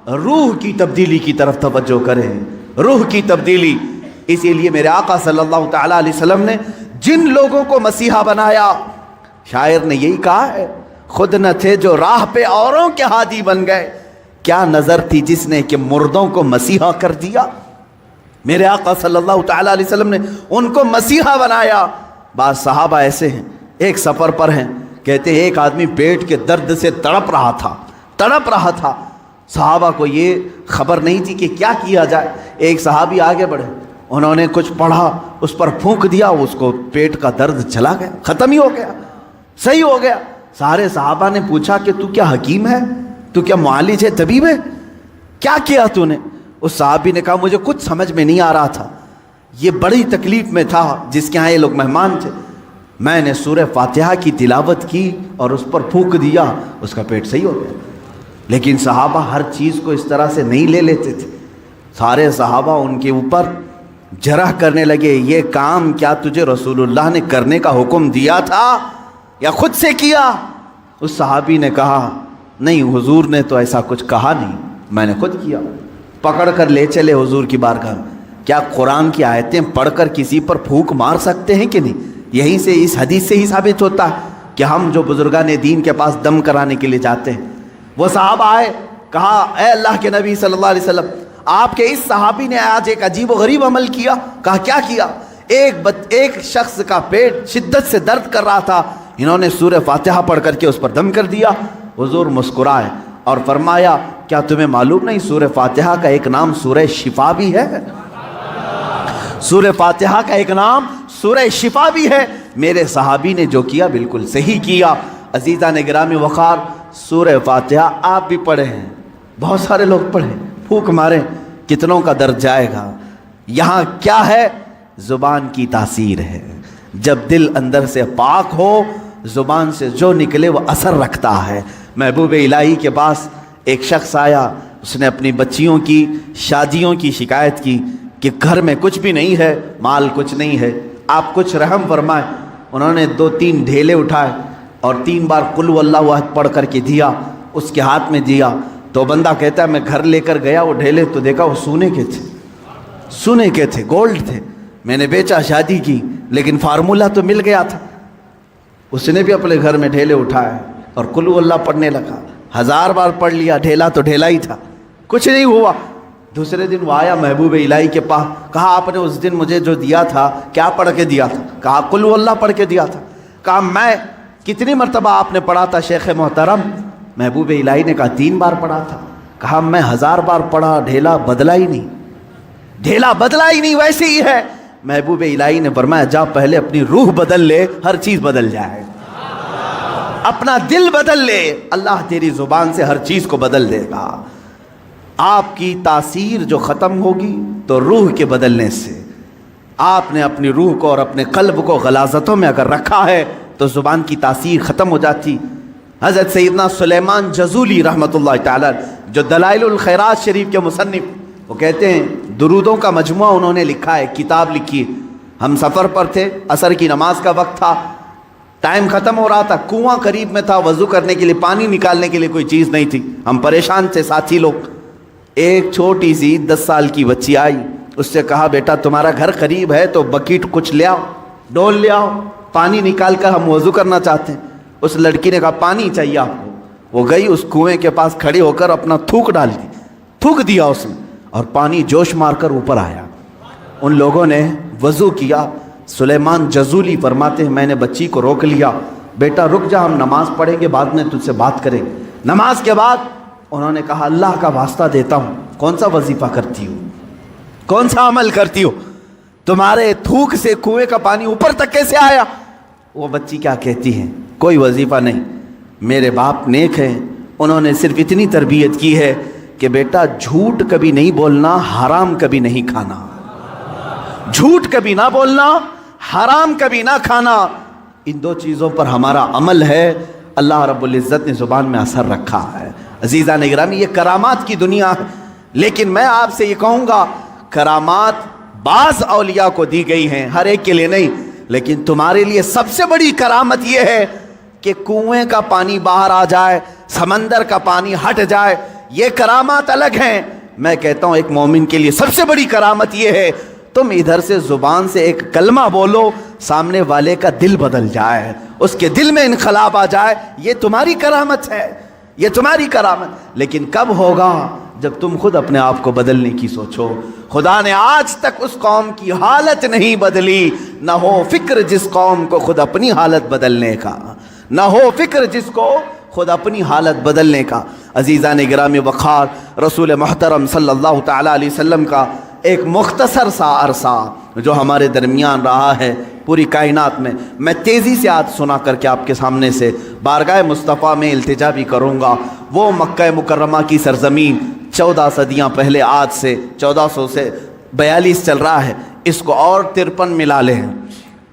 روح کی تبدیلی کی طرف توجہ کریں، روح کی تبدیلی۔ اسی لیے میرے آقا صلی اللہ تعالیٰ علیہ وسلم نے جن لوگوں کو مسیحا بنایا، شاعر نے یہی کہا ہے، خود نہ تھے جو راہ پہ اوروں کے ہادی بن گئے، کیا نظر تھی جس نے کہ مردوں کو مسیحا کر دیا۔ میرے آقا صلی اللہ تعالیٰ علیہ وسلم نے ان کو مسیحا بنایا۔ بعض صحابہ ایسے ہیں، ایک سفر پر ہیں، کہتے ہیں ایک آدمی پیٹ کے درد سے تڑپ رہا تھا۔ صحابہ کو یہ خبر نہیں تھی کہ کیا کیا جائے۔ ایک صحابی آگے بڑھے، انہوں نے کچھ پڑھا، اس پر پھونک دیا، اس کو پیٹ کا درد چلا گیا، ختم ہی ہو گیا، صحیح ہو گیا۔ سارے صحابہ نے پوچھا کہ تو کیا حکیم ہے، تو کیا معالج ہے، طبیب ہے، کیا کیا تو نے؟ اس صحابی نے کہا مجھے کچھ سمجھ میں نہیں آ رہا تھا، یہ بڑی تکلیف میں تھا، جس کے ہاں یہ لوگ مہمان تھے، میں نے سورہ فاتحہ کی تلاوت کی اور اس پر پھونک دیا، اس کا پیٹ صحیح ہو گیا۔ لیکن صحابہ ہر چیز کو اس طرح سے نہیں لے لیتے تھے۔ سارے صحابہ ان کے اوپر جرح کرنے لگے، یہ کام کیا تجھے رسول اللہ نے کرنے کا حکم دیا تھا یا خود سے کیا؟ اس صحابی نے کہا نہیں، حضور نے تو ایسا کچھ کہا نہیں، میں نے خود کیا۔ پکڑ کر لے چلے حضور کی بارگاہ میں۔ کیا قرآن کی آیتیں پڑھ کر کسی پر پھونک مار سکتے ہیں کہ نہیں؟ یہیں سے، اس حدیث سے ہی ثابت ہوتا ہے کہ ہم جو بزرگان دین کے پاس دم کرانے کے لیے جاتے ہیں، وہ صحابہ آئے، کہا اے اللہ کے نبی صلی اللہ علیہ وسلم، آپ کے اس صحابی نے آج ایک عجیب و غریب عمل کیا۔ کہا کیا کیا؟ ایک شخص کا پیٹ شدت سے درد کر رہا تھا، انہوں نے سورہ فاتحہ پڑھ کر کے اس پر دم کر دیا۔ حضور مسکرائے اور فرمایا کیا تمہیں معلوم نہیں سورہ فاتحہ کا ایک نام سورہ شفا بھی ہے؟ سورہ فاتحہ کا ایک نام سورہ شفا بھی ہے۔ میرے صحابی نے جو کیا بالکل صحیح کیا۔ عزیزان گرامی وقار، سورہ فاتحہ آپ بھی پڑھے ہیں، بہت سارے لوگ پڑھیں، پھونک ماریں، کتنوں کا درد جائے گا۔ یہاں کیا ہے؟ زبان کی تاثیر ہے۔ جب دل اندر سے پاک ہو، زبان سے جو نکلے وہ اثر رکھتا ہے۔ محبوب الہی کے پاس ایک شخص آیا، اس نے اپنی بچیوں کی شادیوں کی شکایت کی کہ گھر میں کچھ بھی نہیں ہے، مال کچھ نہیں ہے، آپ کچھ رحم فرمائیں۔ انہوں نے 2-3 ڈھیلے اٹھائے اور 3 بار قل واللہ احد پڑھ کر کے دیا، اس کے ہاتھ میں دیا۔ تو بندہ کہتا ہے میں گھر لے کر گیا، وہ ڈھیلے تو دیکھا وہ سونے کے تھے، گولڈ تھے۔ میں نے بیچا، شادی کی، لیکن فارمولہ تو مل گیا تھا۔ اس نے بھی اپنے گھر میں ڈھیلے اٹھائے اور قل واللہ پڑھنے لگا، 1000 بار پڑھ لیا، ڈھیلا تو ڈھیلا ہی تھا، کچھ نہیں ہوا۔ دوسرے دن وہ آیا محبوب الہی کے پاس، کہا آپ نے اس دن مجھے جو دیا تھا کیا پڑھ کے دیا تھا؟ کہا قل واللہ پڑھ کے دیا تھا۔ کہا میں کتنی مرتبہ آپ نے پڑھا تھا شیخ محترم؟ محبوب الہی نے کہا 3 بار پڑھا تھا۔ کہا میں 1000 بار پڑھا، ڈھیلا بدلا ہی نہیں، ویسے ہی ہے۔ محبوب الہی نے فرمایا جا پہلے اپنی روح بدل لے، ہر چیز بدل جائے، اپنا دل بدل لے، اللہ تیری زبان سے ہر چیز کو بدل دے گا۔ آپ کی تاثیر جو ختم ہوگی تو روح کے بدلنے سے، آپ نے اپنی روح کو اور اپنے قلب کو غلاظتوں میں اگر رکھا ہے تو زبان کی تاثیر ختم ہو جاتی۔ حضرت سیدنا سلیمان جزولی رحمۃ اللہ تعالی جو دلائل الخیرات شریف کے مصنف، وہ کہتے ہیں درودوں کا مجموعہ انہوں نے لکھا ہے، کتاب لکھی ہے۔ ہم سفر پر تھے، عصر کی نماز کا وقت تھا، ٹائم ختم ہو رہا تھا، کنواں قریب میں تھا، وضو کرنے کے لیے پانی نکالنے کے لیے کوئی چیز نہیں تھی، ہم پریشان تھے ساتھی لوگ۔ ایک چھوٹی سی 10 سال کی بچی آئی، اس سے کہا بیٹا تمہارا گھر قریب ہے تو بکیٹ کچھ لے آؤ، ڈول لے آؤ، پانی نکال کر ہم وضو کرنا چاہتے ہیں۔ اس لڑکی نے کہا پانی چاہیے آپ کو۔ وہ گئی اس کنویں کے پاس کھڑی ہو کر اپنا تھوک دیا اس نے، اور پانی جوش مار کر اوپر آیا۔ ان لوگوں نے وضو کیا۔ سلیمان جزولی فرماتے ہیں میں نے بچی کو روک لیا، بیٹا رک جا، ہم نماز پڑھیں گے، بعد میں تجھ سے بات کریں گے۔ نماز کے بعد انہوں نے کہا اللہ کا واسطہ دیتا ہوں، کون سا وظیفہ کرتی ہو، کون سا عمل کرتی ہو، تمہارے تھوک سے کنویں کا پانی اوپر تک کیسے آیا؟ وہ بچی کیا کہتی ہے، کوئی وظیفہ نہیں، میرے باپ نیک ہیں، انہوں نے صرف اتنی تربیت کی ہے کہ بیٹا جھوٹ کبھی نہیں بولنا، حرام کبھی نہیں کھانا، جھوٹ کبھی نہ بولنا، حرام کبھی نہ کھانا، ان 2 چیزوں پر ہمارا عمل ہے۔ اللہ رب العزت نے زبان میں اثر رکھا ہے۔ عزیزان گرامی یہ کرامات کی دنیا ہے، لیکن میں آپ سے یہ کہوں گا کرامات بعض اولیاء کو دی گئی ہیں، ہر ایک کے لیے نہیں، لیکن تمہارے لیے سب سے بڑی کرامت یہ ہے کہ کنویں کا پانی باہر آ جائے، سمندر کا پانی ہٹ جائے، یہ کرامات الگ ہیں. میں کہتا ہوں ایک مومن کے لیے سب سے بڑی کرامت یہ ہے تم ادھر سے زبان سے ایک کلمہ بولو, سامنے والے کا دل بدل جائے, اس کے دل میں انقلاب آ جائے. یہ تمہاری کرامت ہے, یہ تمہاری کرامت. لیکن کب ہوگا؟ جب تم خود اپنے آپ کو بدلنے کی سوچو. خدا نے آج تک اس قوم کی حالت نہیں بدلی. نہ ہو فکر جس قوم کو خود اپنی حالت بدلنے کا, نہ ہو فکر جس کو خود اپنی حالت بدلنے کا. عزیزان گرامی وقار, رسول محترم صلی اللہ تعالی علیہ وسلم کا ایک مختصر سا عرصہ جو ہمارے درمیان رہا ہے پوری کائنات میں تیزی سے آج سنا کر کے آپ کے سامنے سے بارگاہ مصطفیٰ میں التجا بھی کروں گا. وہ مکہ مکرمہ کی سرزمین 14 صدیاں پہلے, آج سے 1400 سے 42 چل رہا ہے, اس کو اور 53 ملا لیں,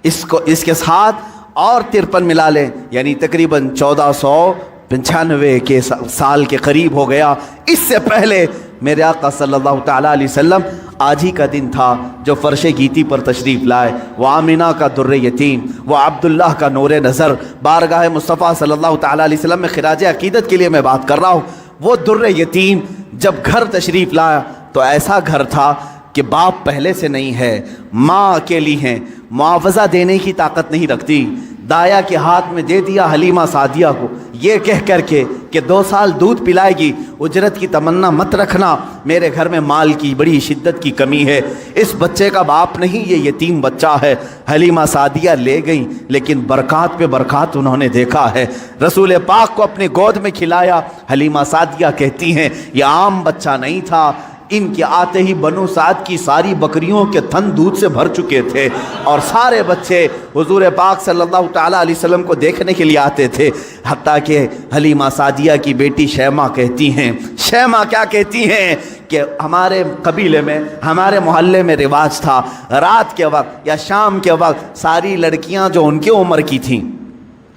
اس کے ساتھ اور 53 ملا لیں, یعنی تقریباً 1495 کے سال کے قریب ہو گیا. اس سے پہلے میرے آقا صلی اللہ تعالیٰ علیہ وسلم آج ہی کا دن تھا جو فرش گیتی پر تشریف لائے. وہ آمینہ کا در یتیم, وہ عبداللہ کا نور نظر, بارگاہ مصطفیٰ صلی اللہ تعالیٰ علیہ وسلم میں خراج عقیدت کے لیے میں بات کر رہا ہوں. وہ در یتیم جب گھر تشریف لایا تو ایسا گھر تھا کہ باپ پہلے سے نہیں ہے, ماں اکیلی ہیں, معاوضہ دینے کی طاقت نہیں رکھتی. دایا کے ہاتھ میں دے دیا حلیمہ سعدیہ کو, یہ کہہ کر کے کہ 2 سال دودھ پلائے گی, اجرت کی تمنا مت رکھنا, میرے گھر میں مال کی بڑی شدت کی کمی ہے. اس بچے کا باپ نہیں, یہ یتیم بچہ ہے. حلیمہ سعدیہ لے گئیں, لیکن برکات پہ برکات انہوں نے دیکھا ہے. رسول پاک کو اپنے گود میں کھلایا. حلیمہ سعدیہ کہتی ہیں یہ عام بچہ نہیں تھا, ان کے آتے ہی بنو سعد کی ساری بکریوں کے تھن دودھ سے بھر چکے تھے, اور سارے بچے حضور پاک صلی اللہ تعالیٰ علیہ وسلم کو دیکھنے کے لیے آتے تھے. حتیٰ کہ حلیمہ سعدیہ کی بیٹی شیمہ کہتی ہیں, شیمہ کیا کہتی ہیں کہ ہمارے قبیلے میں, ہمارے محلے میں رواج تھا رات کے وقت یا شام کے وقت ساری لڑکیاں جو ان کے عمر کی تھیں,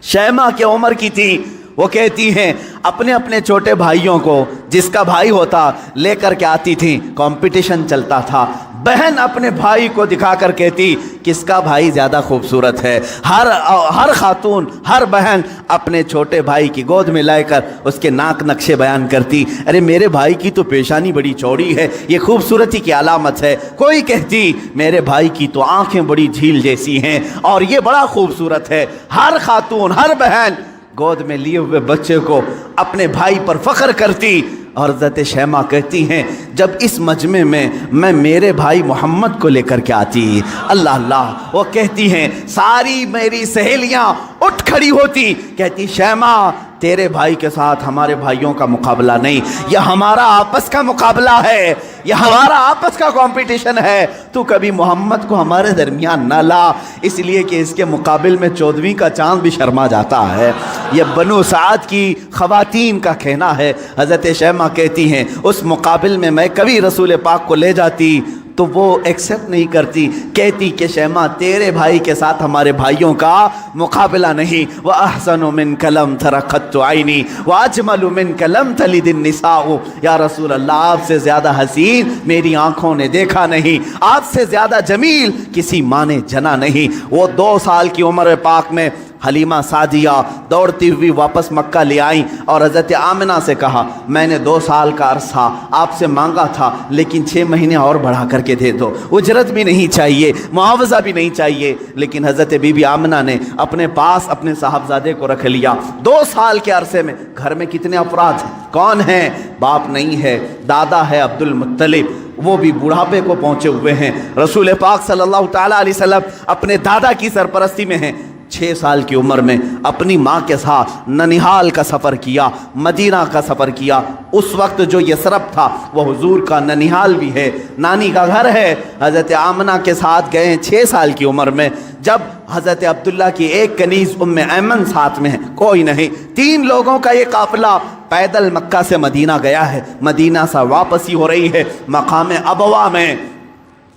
شیمہ کے عمر کی تھیں, وہ کہتی ہیں اپنے اپنے چھوٹے بھائیوں کو, جس کا بھائی ہوتا لے کر کے آتی تھیں, کمپٹیشن چلتا تھا. بہن اپنے بھائی کو دکھا کر کہتی کس کا بھائی زیادہ خوبصورت ہے. ہر خاتون, ہر بہن اپنے چھوٹے بھائی کی گود میں لے کر اس کے ناک نقشے بیان کرتی, ارے میرے بھائی کی تو پیشانی بڑی چوڑی ہے, یہ خوبصورتی کی علامت ہے. کوئی کہتی میرے بھائی کی تو آنکھیں بڑی جھیل جیسی ہیں اور یہ بڑا خوبصورت ہے. ہر خاتون, ہر بہن گود میں لیے ہوئے بچے کو اپنے بھائی پر فخر کرتی. اور حضرت شیمہ کہتی ہیں جب اس مجمع میں میرے بھائی محمد کو لے کر کے آتی, اللہ اللہ, وہ کہتی ہیں ساری میری سہیلیاں اٹھ کھڑی ہوتی, کہتی شیمہ تیرے بھائی کے ساتھ ہمارے بھائیوں کا مقابلہ نہیں, یہ ہمارا آپس کا مقابلہ ہے, یہ ہمارا آپس کا کمپٹیشن ہے. تو کبھی محمد کو ہمارے درمیان نہ لا, اس لیے کہ اس کے مقابل میں 14ویں کا چاند بھی شرما جاتا ہے. یہ بنو سعد کی خواتین کا کہنا ہے. حضرت شیمہ کہتی ہیں اس مقابل میں کبھی رسول پاک کو لے جاتی تو وہ ایکسیپٹ نہیں کرتی, کہتی کہ شیمہ تیرے بھائی کے ساتھ ہمارے بھائیوں کا مقابلہ نہیں. وَأَحْسَنُ مِنْكَ لَمْ تَرَ قَطُّ عَيْنِي وَأَجْمَلُ مِنْكَ لَمْ تَلِدِ النِّسَاءُ, یا رسول اللہ آپ سے زیادہ حسین میری آنکھوں نے دیکھا نہیں, آپ سے زیادہ جمیل کسی ماں نے جنا نہیں. وہ 2 سال کی عمر پاک میں حلیمہ سعدیہ دوڑتی ہوئی واپس مکہ لے آئیں اور حضرت آمنہ سے کہا میں نے 2 سال کا عرصہ آپ سے مانگا تھا, لیکن 6 مہینے اور بڑھا کر کے دے دو, اجرت بھی نہیں چاہیے, معاوضہ بھی نہیں چاہیے. لیکن حضرت بی بی آمنہ نے اپنے پاس اپنے صاحبزادے کو رکھ لیا. 2 سال کے عرصے میں گھر میں کتنے افراد ہیں, کون ہیں؟ باپ نہیں ہے, دادا ہے عبد المطلب, وہ بھی بڑھاپے کو پہنچے ہوئے ہیں. رسول پاک صلی اللہ تعالیٰ علیہ وسلم اپنے دادا کی سرپرستی میں ہیں. 6 سال کی عمر میں اپنی ماں کے ساتھ ننیحال کا سفر کیا, مدینہ کا سفر کیا. اس وقت جو یثرب تھا وہ حضور کا ننیحال بھی ہے, نانی کا گھر ہے. حضرت آمنہ کے ساتھ گئے 6 سال کی عمر میں. جب حضرت عبداللہ کی ایک کنیز ایمن ساتھ میں ہے, کوئی نہیں, 3 لوگوں کا یہ قافلہ پیدل مکہ سے مدینہ گیا ہے. مدینہ سے واپسی ہو رہی ہے. مقام ابوا میں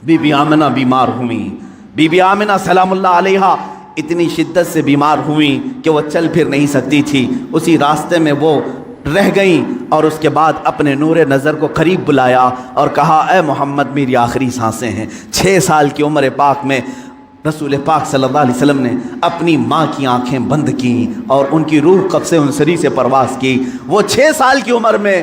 بی بی آمنہ بیمار ہوئی. بی بی آمنہ سلام اللہ علیہا اتنی شدت سے بیمار ہوئیں کہ وہ چل پھر نہیں سکتی تھی. اسی راستے میں وہ رہ گئیں اور اس کے بعد اپنے نور نظر کو قریب بلایا اور کہا اے محمد میری آخری سانسیں ہیں. 6 سال کی عمر پاک میں رسول پاک صلی اللہ علیہ وسلم نے اپنی ماں کی آنکھیں بند کیں اور ان کی روح قبض انصری سے پرواز کی. وہ 6 سال کی عمر میں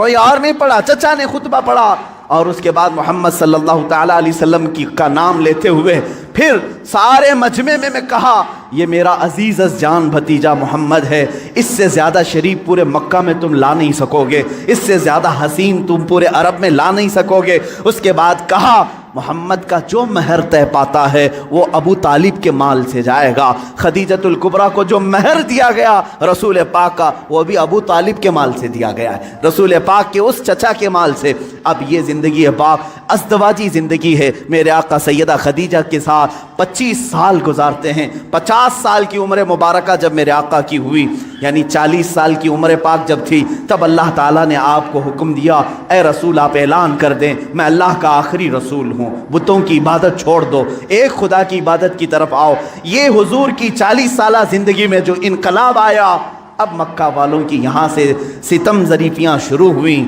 کوئی اور نہیں پڑھا، چچا نے خطبہ پڑھا، اور اس کے بعد محمد صلی اللہ تعالیٰ علیہ وسلم کا نام لیتے ہوئے پھر سارے مجمع میں کہا یہ میرا عزیز از جان بھتیجا محمد ہے، اس سے زیادہ شریف پورے مکہ میں تم لا نہیں سکو گے، اس سے زیادہ حسین تم پورے عرب میں لا نہیں سکو گے۔ اس کے بعد کہا محمد کا جو مہر طے پاتا ہے وہ ابو طالب کے مال سے جائے گا، خدیجۃ الکبریٰ کو جو مہر دیا گیا رسول پاک کا وہ بھی ابو طالب کے مال سے دیا گیا ہے، رسول پاک کے اس چچا کے مال سے۔ اب یہ زندگی پاک ازدواجی زندگی ہے، میرے آقا سیدہ خدیجہ کے ساتھ 25 سال گزارتے ہیں۔ 50 سال کی عمر مبارکہ جب میرے آقا کی ہوئی، یعنی 40 سال کی عمر پاک جب تھی، تب اللہ تعالیٰ نے آپ کو حکم دیا اے رسول آپ اعلان کر دیں میں اللہ کا آخری رسول ہوں، بتوں کی عبادت چھوڑ دو، ایک خدا کی عبادت کی طرف آؤ۔ یہ حضور کی 40 سالہ زندگی میں جو انقلاب آیا، اب مکہ والوں کی یہاں سے ستم ظریفیاں شروع ہوئیں۔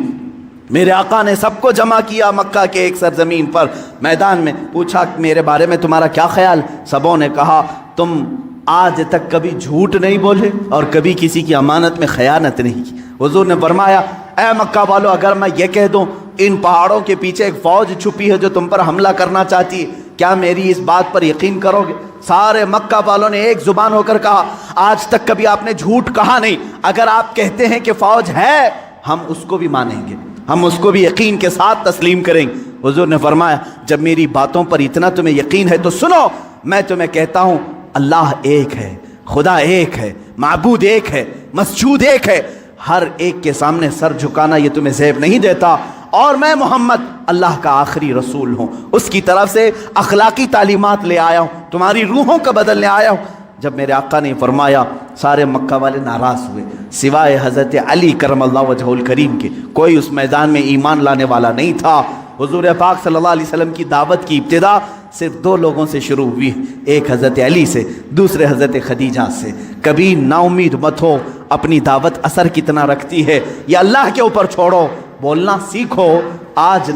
میرے آقا نے سب کو جمع کیا مکہ کے ایک سرزمین پر، میدان میں پوچھا میرے بارے میں تمہارا کیا خیال؟ سبوں نے کہا تم آج تک کبھی جھوٹ نہیں بولے اور کبھی کسی کی امانت میں خیانت نہیں کی۔ حضور نے فرمایا اے مکہ والو، اگر میں یہ کہہ دوں ان پہاڑوں کے پیچھے ایک فوج چھپی ہے جو تم پر حملہ کرنا چاہتی ہے، کیا میری اس بات پر یقین کرو گے؟ سارے مکہ والوں نے ایک زبان ہو کر کہا آج تک کبھی آپ نے جھوٹ کہا نہیں، اگر آپ کہتے ہیں کہ فوج ہے ہم اس کو بھی مانیں گے، ہم اس کو بھی یقین کے ساتھ تسلیم کریں گے۔ حضور نے فرمایا جب میری باتوں پر اتنا تمہیں یقین ہے تو سنو، میں تمہیں کہتا ہوں اللہ ایک ہے، خدا ایک ہے، معبود ایک ہے، مسجود ایک ہے، ہر ایک کے سامنے سر جھکانا یہ تمہیں زیب نہیں دیتا، اور میں محمد اللہ کا آخری رسول ہوں، اس کی طرف سے اخلاقی تعلیمات لے آیا ہوں، تمہاری روحوں کا بدلنے آیا ہوں۔ جب میرے آقا نے فرمایا سارے مکہ والے ناراض ہوئے، سوائے حضرت علی کرم اللہ وجہہ الکریم کے، کوئی اس میدان میں ایمان لانے والا نہیں تھا۔ حضور پاک صلی اللہ علیہ وسلم کی دعوت کی ابتدا صرف 2 لوگوں سے شروع ہوئی، ایک حضرت علی سے، دوسرے حضرت خدیجہ سے۔ کبھی نا امید مت ہو، اپنی دعوت اثر کتنا رکھتی ہے یہ اللہ کے اوپر چھوڑو، بولنا سیکھو، آج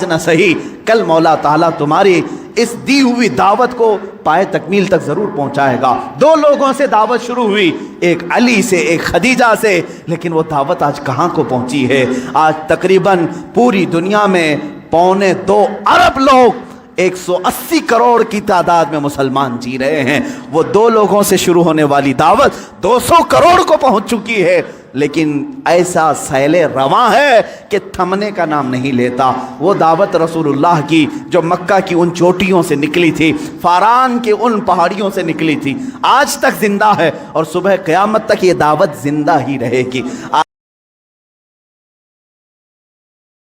نہ صحیح کل مولا تعالیٰ تمہاری اس دی ہوئی دعوت کو پائے تکمیل تک ضرور پہنچائے گا۔ 2 لوگوں سے دعوت شروع ہوئی، ایک علی سے ایک خدیجہ سے، لیکن وہ دعوت آج کہاں کو پہنچی ہے؟ آج تقریباً پوری دنیا میں 2.25 ارب لوگ 180 کروڑ کی تعداد میں مسلمان جی رہے ہیں۔ وہ 2 لوگوں سے شروع ہونے والی دعوت 200 کروڑ کو پہنچ چکی ہے، لیکن ایسا سیل رواں ہے کہ تھمنے کا نام نہیں لیتا۔ وہ دعوت رسول اللہ کی جو مکہ کی ان چوٹیوں سے نکلی تھی، فاران کے ان پہاڑیوں سے نکلی تھی، آج تک زندہ ہے اور صبح قیامت تک یہ دعوت زندہ ہی رہے گی۔